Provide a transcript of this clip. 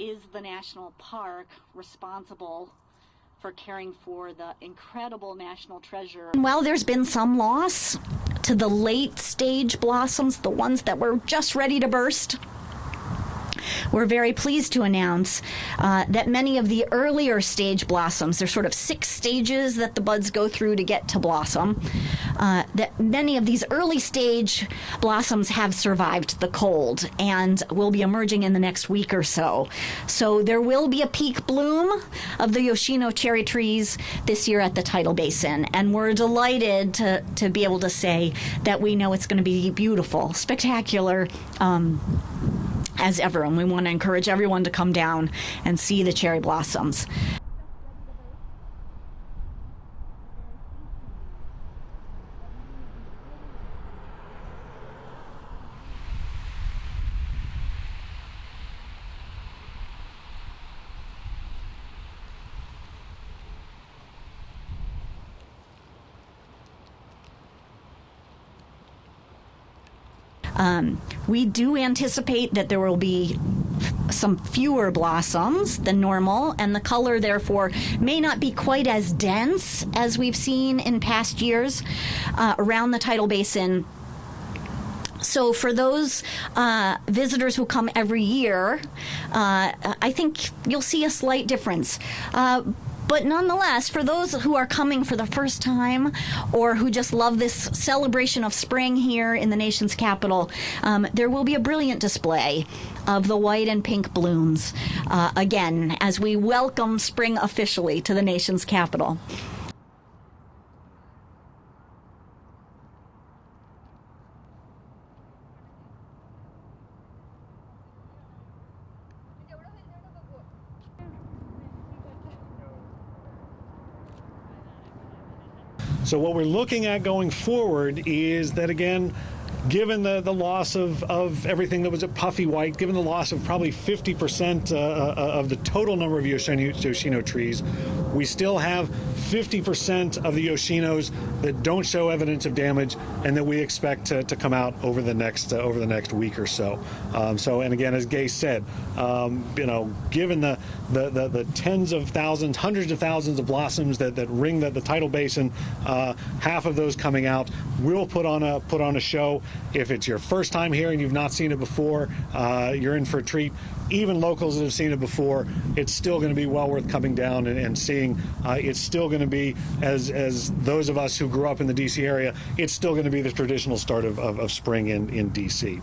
is the national park responsible for caring for the incredible national treasure? Well, there's been some loss to the late stage blossoms, the ones that were just ready to burst. We're very pleased to announce that many of the earlier stage blossoms, there's sort of 6 stages that the buds go through to get to blossom, that many of these early stage blossoms have survived the cold and will be emerging in the next week or so. So there will be a peak bloom of the Yoshino cherry trees this year at the Tidal Basin, and we're delighted to be able to say that we know it's going to be beautiful, spectacular, as ever, and we want to encourage everyone to come down and see the cherry blossoms. We do anticipate that there will be some fewer blossoms than normal, and the color, therefore, may not be quite as dense as we've seen in past years around the Tidal Basin. So for those visitors who come every year, I think you'll see a slight difference. But nonetheless, for those who are coming for the first time or who just love this celebration of spring here in the nation's capital, there will be a brilliant display of the white and pink blooms, again, as we welcome spring officially to the nation's capital. So what we're looking at going forward is that, again, given the loss of everything that was at puffy white, given the loss of probably 50% of the total number of Yoshino trees, we still have 50% of the Yoshinos that don't show evidence of damage and that we expect to come out over the next week or so. And again, as Gay said, given the tens of thousands, hundreds of thousands of blossoms that ring the Tidal Basin, half of those coming out will put on a show. If it's your first time here and you've not seen it before, you're in for a treat. Even locals that have seen it before, it's still going to be well worth coming down and seeing. It's still going to be, as those of us who grew up in the D.C. area, it's still going to be the traditional start of spring in D.C.